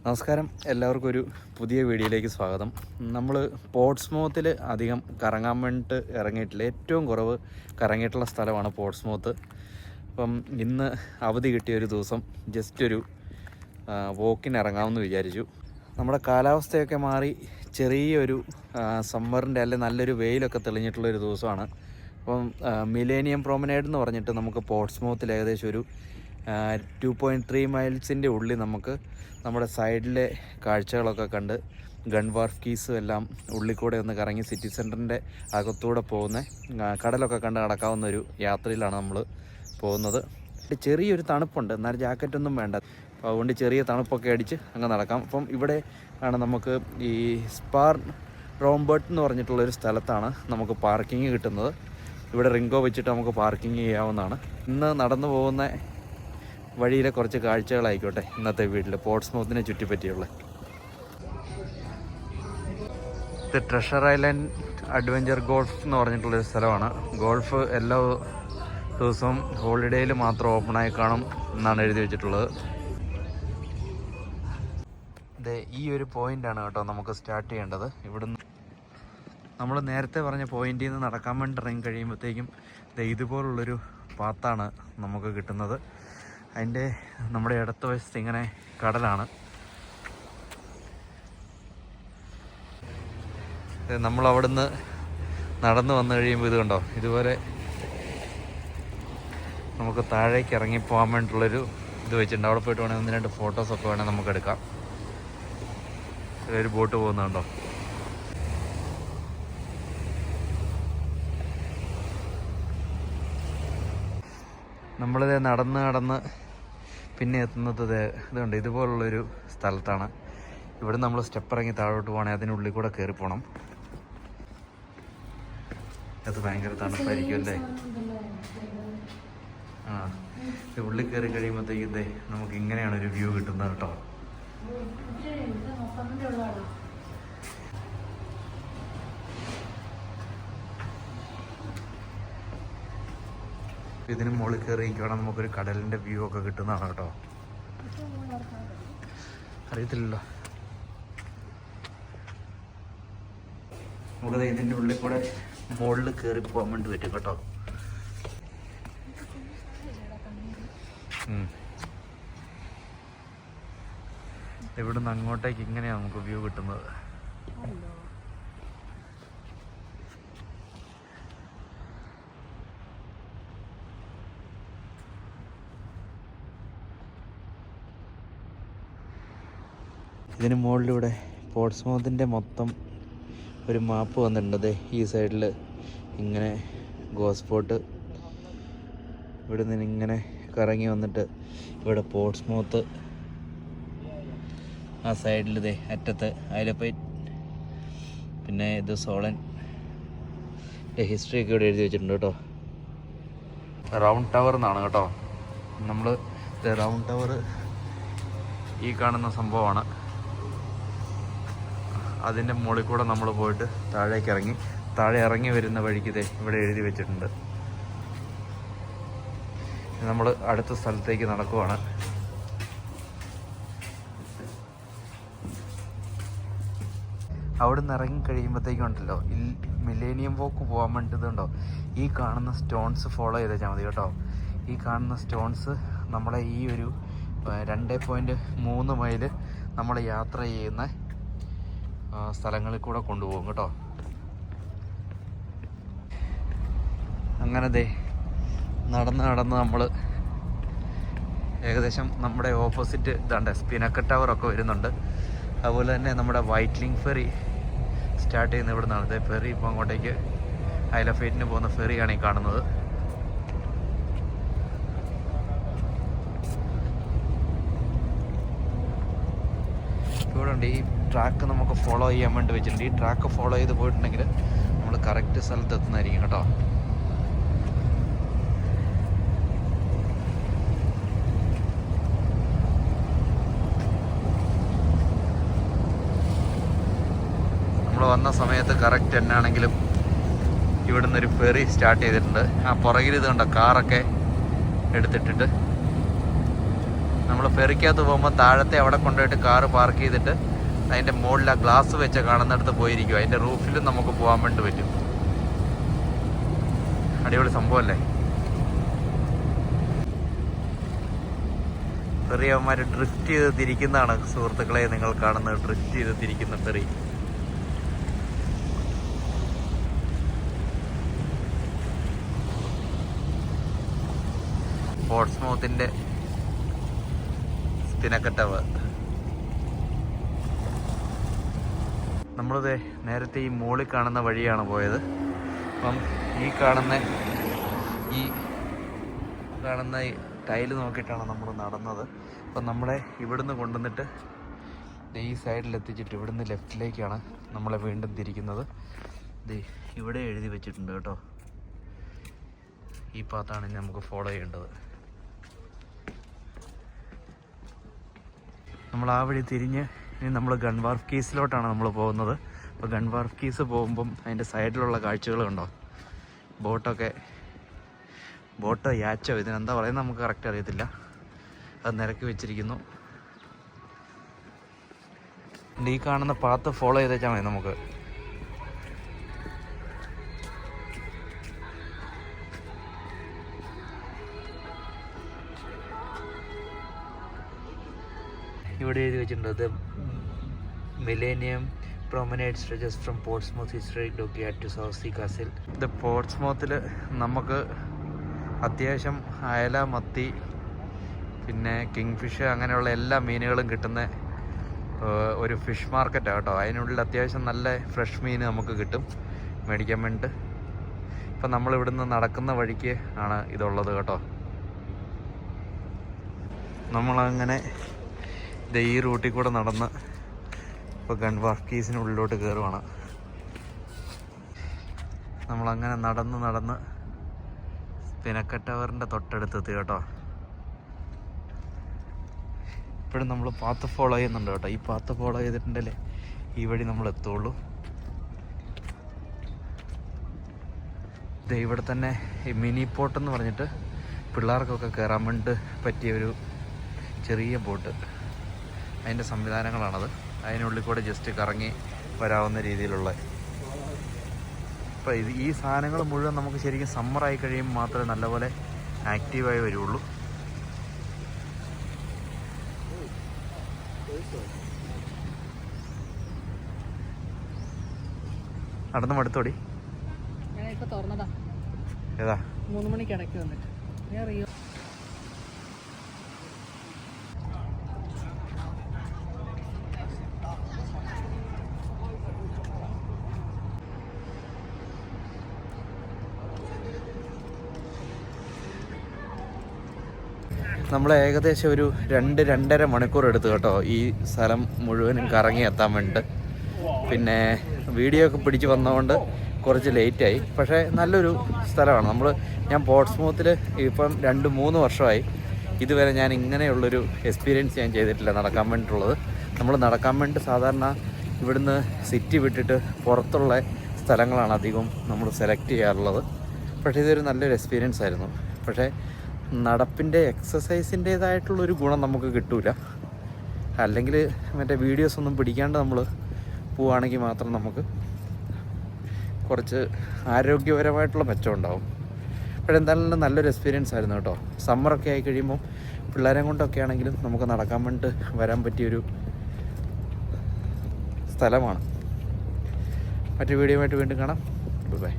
നമസ്കാരം, എല്ലാവർക്കും ഒരു പുതിയ വീഡിയോയിലേക്ക് സ്വാഗതം. നമ്മൾ പോർട്സ്മൗത്തിൽ അധികം കറങ്ങാൻ വേണ്ടിയിട്ട് ഇറങ്ങിയിട്ടില്ല. ഏറ്റവും കുറവ് കറങ്ങിയിട്ടുള്ള സ്ഥലമാണ് പോർട്സ്മൗത്ത്. അപ്പം ഇന്ന് അവധി കിട്ടിയൊരു ദിവസം ജസ്റ്റ് ഒരു വോക്കിന് ഇറങ്ങാമെന്ന് വിചാരിച്ചു. നമ്മുടെ കാലാവസ്ഥയൊക്കെ മാറി ചെറിയൊരു സമ്മറിൻ്റെ അല്ലെങ്കിൽ നല്ലൊരു വെയിലൊക്കെ തെളിഞ്ഞിട്ടുള്ളൊരു ദിവസമാണ്. അപ്പം മിലേനിയം പ്രൊമനേഡ് എന്ന് പറഞ്ഞിട്ട് നമുക്ക് പോർട്സ്മൗത്തിൽ ഏകദേശം ഒരു 2.3 മൈൽസിൻ്റെ ഉള്ളിൽ നമുക്ക് നമ്മുടെ സൈഡിലെ കാഴ്ചകളൊക്കെ കണ്ട് ഗൺവാർഫ് കീസും എല്ലാം ഉള്ളിൽ കൂടെ ഒന്ന് കറങ്ങി സിറ്റി സെൻറ്ററിൻ്റെ അകത്തൂടെ പോകുന്ന കടലൊക്കെ കണ്ട് നടക്കാവുന്ന ഒരു യാത്രയിലാണ് നമ്മൾ പോകുന്നത്. ചെറിയൊരു തണുപ്പുണ്ട്, എന്നാലും ജാക്കറ്റൊന്നും വേണ്ട. അപ്പോൾ അതുകൊണ്ട് ചെറിയ തണുപ്പൊക്കെ അടിച്ച് അങ്ങ് നടക്കാം. അപ്പം ഇവിടെ ആണ് നമുക്ക് ഈ സ്പാർ റോംബർട്ട് എന്ന് പറഞ്ഞിട്ടുള്ളൊരു സ്ഥലത്താണ് നമുക്ക് പാർക്കിംഗ് കിട്ടുന്നത്. ഇവിടെ റിംഗോ വെച്ചിട്ട് നമുക്ക് പാർക്കിംഗ് ചെയ്യാവുന്നതാണ്. ഇന്ന് നടന്നു പോകുന്ന വഴിയിലെ കുറച്ച് കാഴ്ചകളായിക്കോട്ടെ ഇന്നത്തെ വീട്ടിൽ പോർട്സ്മൗത്തിനെ ചുറ്റിപ്പറ്റിയുള്ള. ഇത് ട്രഷർ ഐലൻഡ് അഡ്വഞ്ചർ ഗോൾഫ് എന്ന് പറഞ്ഞിട്ടുള്ളൊരു സ്ഥലമാണ്. ഗോൾഫ് എല്ലാ ദിവസവും ഹോളിഡേയിൽ മാത്രം ഓപ്പണായി കാണും എന്നാണ് എഴുതി വെച്ചിട്ടുള്ളത്. ഇത് ഈ ഒരു പോയിൻ്റാണ് കേട്ടോ നമുക്ക് സ്റ്റാർട്ട് ചെയ്യേണ്ടത്. ഇവിടുന്ന് നമ്മൾ നേരത്തെ പറഞ്ഞ പോയിന്റിൽ നിന്ന് നടക്കാൻ വേണ്ടി ഇറങ്ങി കഴിയുമ്പോഴത്തേക്കും ഇതുപോലുള്ളൊരു പാത്താണ് നമുക്ക് കിട്ടുന്നത്. അതിൻ്റെ നമ്മുടെ ഇടത്ത് വശത്ത് ഇങ്ങനെ കടലാണ്. നമ്മളവിടുന്ന് നടന്നു വന്നു കഴിയുമ്പോൾ ഇത് കണ്ടോ, ഇതുപോലെ നമുക്ക് താഴേക്ക് ഇറങ്ങിപ്പോകാൻ വേണ്ടിയിട്ടുള്ളൊരു ഇത് വെച്ചിട്ടുണ്ട്. അവിടെ പോയിട്ട് വേണമെങ്കിൽ 1-2 ഫോട്ടോസൊക്കെ വേണമെങ്കിൽ നമുക്ക് എടുക്കാം. ഒരു ബോട്ട് പോകുന്നുണ്ടോ. നമ്മളിത് നടന്ന് പിന്നെ എത്തുന്നത് ഇതുണ്ട് ഇതുപോലുള്ളൊരു സ്ഥലത്താണ്. ഇവിടെ നമ്മൾ സ്റ്റെപ്പ് ഇറങ്ങി താഴോട്ട് പോകണമെങ്കിൽ അതിനുള്ളിൽ കൂടെ കയറി പോകണം. അത് ഭയങ്കര തണുപ്പായിരിക്കും അല്ലേ. ഇത് ഉള്ളിൽ കയറി കഴിയുമ്പോഴത്തേക്കും നമുക്ക് ഇങ്ങനെയാണ് ഒരു വ്യൂ കിട്ടുന്നത് കേട്ടോ. ഇതിന് മുകളിൽ കയറിയിരിക്കണം നമുക്കൊരു കടലിൻ്റെ വ്യൂ ഒക്കെ കിട്ടുന്നതാണ് കേട്ടോ. അറിയത്തില്ലല്ലോ. നമുക്കത് ഇതിൻ്റെ ഉള്ളിൽ കൂടെ മുകളിൽ കയറി പോകാൻ വേണ്ടി പറ്റും കേട്ടോ. ഇവിടുന്ന് അങ്ങോട്ടേക്ക് ഇങ്ങനെയാണ് നമുക്ക് വ്യൂ കിട്ടുന്നത്. ഇതിന് മുകളിലൂടെ പോർട്സ്മൗത്തിൻ്റെ മൊത്തം ഒരു മാപ്പ് വന്നിട്ടുണ്ട്. ഈ സൈഡിൽ ഇങ്ങനെ ഗോസ്പോട്ട്, ഇവിടെ നിന്ന് ഇങ്ങനെ കറങ്ങി വന്നിട്ട് ഇവിടെ പോർട്സ്മൗത്ത്, ആ സൈഡിൽ അറ്റത്ത് ഐലപ്പൈറ്റ്, പിന്നെ ഇത് സോളൻ ഹിസ്റ്ററിയൊക്കെ ഇവിടെ എഴുതി വെച്ചിട്ടുണ്ട് കേട്ടോ. റൗണ്ട് ടവർ എന്നാണ് കേട്ടോ. നമ്മൾ റൗണ്ട് ടവർ ഈ കാണുന്ന സംഭവമാണ്. അതിൻ്റെ മുകളിൽ കൂടെ നമ്മൾ പോയിട്ട് താഴെ ഇറങ്ങി വരുന്ന വഴിക്ക് ഇവിടെ എഴുതി വെച്ചിട്ടുണ്ട്. നമ്മൾ അടുത്ത സ്ഥലത്തേക്ക് നടക്കുവാണ്. അവിടെ നിന്ന് ഇറങ്ങി കഴിയുമ്പോഴത്തേക്കും ഉണ്ടല്ലോ ഈ മിലേനിയം വോക്ക് പോകാൻ വേണ്ടിയിട്ടുണ്ടോ ഈ കാണുന്ന സ്റ്റോൺസ് ഫോളോ ചെയ്താൽ മതി കേട്ടോ. ഈ കാണുന്ന സ്റ്റോൺസ് നമ്മളെ ഈ ഒരു 2.3 മൈല് നമ്മൾ യാത്ര ചെയ്യുന്ന സ്ഥലങ്ങളിൽ കൂടെ കൊണ്ടുപോകും കേട്ടോ. അങ്ങനെ നടന്ന് നമ്മൾ ഏകദേശം നമ്മുടെ ഓപ്പോസിറ്റ് ഇതാണ്ട് സ്പിനക്കർ ടവറൊക്കെ വരുന്നുണ്ട്. അതുപോലെ തന്നെ നമ്മുടെ വൈറ്റ്ലിംഗ് ഫെറി സ്റ്റാർട്ട് ചെയ്യുന്ന ഇവിടെ നിന്നാണ്. ഫെറി ഇപ്പോൾ അങ്ങോട്ടേക്ക് ഐലഫൈറ്റിന് പോകുന്ന ഫെറിയാണ് ഈ കാണുന്നത്. ഇവിടെ ഉണ്ട് ഈ ട്രാക്ക് നമുക്ക് ഫോളോ ചെയ്യാൻ വേണ്ടി വെച്ചിട്ടുണ്ട്. ഈ ട്രാക്ക് ഫോളോ ചെയ്ത് പോയിട്ടുണ്ടെങ്കിൽ നമ്മൾ കറക്റ്റ് സ്ഥലത്ത് എത്തുന്നതായിരിക്കും കേട്ടോ. നമ്മൾ വന്ന സമയത്ത് കറക്റ്റ് എന്നാണെങ്കിലും ഇവിടുന്ന് ഒരു ഫെറി സ്റ്റാർട്ട് ചെയ്തിട്ടുണ്ട്. ആ പുറകിൽ ഇത് കണ്ടോ കാറൊക്കെ എടുത്തിട്ടിട്ട് നമ്മൾ ഫെറിക്കകത്ത് പോകുമ്പോൾ താഴത്തെ അവിടെ കൊണ്ടുപോയിട്ട് കാറ് പാർക്ക് ചെയ്തിട്ട് അതിൻ്റെ മുകളിൽ ആ ഗ്ലാസ് വെച്ച് കാണുന്നിടത്ത് പോയിരിക്കും. അതിൻ്റെ റൂഫിലും നമുക്ക് പോകാൻ വേണ്ടി പറ്റും. അടിപൊളി സംഭവമല്ലേ. ഫെറി അവന്മാർ ഡ്രിഫ്റ്റ് ചെയ്ത് തിരിക്കുന്നതാണ് സുഹൃത്തുക്കളെ നിങ്ങൾ കാണുന്നത്. ഡ്രിഫ്റ്റ് ചെയ്ത് തിരിക്കുന്ന ഫെറി. പോർട്സ്മൗത്തിൻ്റെ സ്പിനക്കൽ. നമ്മളിത് നേരത്തെ ഈ മുകളിൽ കാണുന്ന വഴിയാണ് പോയത്. അപ്പം ഈ കാണുന്ന ടൈല് നോക്കിയിട്ടാണ് നമ്മൾ നടന്നത്. അപ്പം നമ്മളെ ഇവിടുന്ന് കൊണ്ടുവന്നിട്ട് ഈ സൈഡിൽ എത്തിച്ചിട്ട് ഇവിടുന്ന് ലെഫ്റ്റിലേക്കാണ് നമ്മളെ വീണ്ടും തിരിക്കുന്നത്. ഇവിടെ എഴുതി വെച്ചിട്ടുണ്ട് കേട്ടോ. ഈ പാത്താണ് ഇനി നമുക്ക് ഫോളോ ചെയ്യേണ്ടത്. നമ്മൾ ആ വഴി തിരിഞ്ഞ് ഇനി നമ്മൾ ഗൺവാർഫ് കീസിലോട്ടാണ് നമ്മൾ പോകുന്നത്. അപ്പോൾ ഗൺവാർഫ് കീസ് പോകുമ്പം അതിൻ്റെ സൈഡിലുള്ള കാഴ്ചകളുണ്ടോ, ബോട്ടോ യാച്ചോ ഇതിനെന്താ പറയുന്നത് നമുക്ക് കറക്റ്റ് അറിയത്തില്ല. അത് നിരക്കി വെച്ചിരിക്കുന്നു. ഈ കാണുന്ന പാത്ത് ഫോളോ ചെയ്തേച്ചാൽ മതി നമുക്ക്. ഇവിടെ എഴുതി വെച്ചിട്ടുണ്ട് millennium promenade stretches from Portsmouth historic dockyard to Southsea castle. ഇത് പോർട്സ്മൗത്തിൽ നമുക്ക് അത്യാവശ്യം അയല, മത്തി, പിന്നെ കിങ് ഫിഷ് അങ്ങനെയുള്ള എല്ലാ മീനുകളും കിട്ടുന്ന ഒരു ഫിഷ് മാർക്കറ്റാണ് കേട്ടോ. അതിനുള്ളിൽ അത്യാവശ്യം നല്ല ഫ്രഷ് മീൻ നമുക്ക് കിട്ടും മേടിക്കാൻ വേണ്ടിയിട്ട്. ഇപ്പം നമ്മളിവിടുന്ന് നടക്കുന്ന വഴിക്ക് ആണ് ഇതുള്ളത് കേട്ടോ. നമ്മളങ്ങനെ ഈ റൂട്ടിൽ കൂടെ നടന്ന് ഇപ്പോൾ ഗൺവാർഫ് കീസിനുള്ളിലോട്ട് കയറുവാണ്. നമ്മളങ്ങനെ നടന്ന് സ്പിനക്കൽ ടവറിൻ്റെ തൊട്ടടുത്തെത്തി കേട്ടോ. ഇപ്പോഴും നമ്മൾ പാത്ത് ഫോളോ ചെയ്യുന്നുണ്ട് കേട്ടോ. ഈ പാത്ത് ഫോളോ ചെയ്തിട്ടുണ്ടല്ലേ ഈ വഴി നമ്മൾ എത്തുള്ളൂ. ഇവിടെ തന്നെ ഈ മിനി പോട്ടെന്ന് പറഞ്ഞിട്ട് പിള്ളേർക്കൊക്കെ കയറാൻ വേണ്ടി പറ്റിയൊരു ചെറിയ ബോട്ട്, അതിൻ്റെ സംവിധാനങ്ങളാണത്. അതിനുള്ളിൽ കൂടെ ജസ്റ്റ് കറങ്ങി വരാവുന്ന രീതിയിലുള്ള. അപ്പോൾ ഈ സാധനങ്ങൾ മുഴുവൻ നമുക്ക് ശരിക്കും സമ്മറായി കഴിയുമ്പോൾ മാത്രമേ നല്ലപോലെ ആക്റ്റീവായി വരുള്ളൂ. നടന്ന് മടുത്തോടി. ഏതാ 3 മണിക്ക് ഇടയ്ക്ക് വന്നിട്ട് നമ്മൾ ഏകദേശം ഒരു 2-2.5 മണിക്കൂർ എടുത്തു കേട്ടോ ഈ സ്ഥലം മുഴുവനും കറങ്ങി എത്താൻ വേണ്ടിയിട്ട്. പിന്നെ വീഡിയോ ഒക്കെ പിടിച്ച് വന്നതുകൊണ്ട് കുറച്ച് ലേറ്റായി. പക്ഷേ നല്ലൊരു സ്ഥലമാണ്. ഞാൻ പോർട്സ്മൗത്തിൽ ഇപ്പം 2-3 വർഷമായി. ഇതുവരെ ഞാൻ ഇങ്ങനെയുള്ളൊരു എക്സ്പീരിയൻസ് ഞാൻ ചെയ്തിട്ടില്ല നടക്കാൻ വേണ്ടിയിട്ടുള്ളത്. നമ്മൾ നടക്കാൻ വേണ്ടി സാധാരണ ഇവിടുന്ന് സിറ്റി വിട്ടിട്ട് പുറത്തുള്ള സ്ഥലങ്ങളാണ് അധികം നമ്മൾ സെലക്ട് ചെയ്യാറുള്ളത്. പക്ഷേ ഇതൊരു നല്ലൊരു എക്സ്പീരിയൻസ് ആയിരുന്നു. പക്ഷേ നടപ്പിൻ്റെ എക്സസൈസിൻ്റേതായിട്ടുള്ളൊരു ഗുണം നമുക്ക് കിട്ടൂല. അല്ലെങ്കിൽ മറ്റേ വീഡിയോസൊന്നും പിടിക്കാണ്ട് നമ്മൾ പോവുകയാണെങ്കിൽ മാത്രം നമുക്ക് കുറച്ച് ആരോഗ്യപരമായിട്ടുള്ള മെച്ചം ഉണ്ടാവും. പക്ഷേ എന്തായാലും നല്ലൊരു എക്സ്പീരിയൻസ് ആയിരുന്നു കേട്ടോ. സമ്മറൊക്കെ ആയി കഴിയുമ്പോൾ പിള്ളേരെ കൊണ്ടൊക്കെ ആണെങ്കിലും നമുക്ക് നടക്കാൻ വേണ്ടി വരാൻ പറ്റിയൊരു സ്ഥലമാണ്. മറ്റു വീഡിയോ ആയിട്ട് വീണ്ടും കാണാം. ബൈ.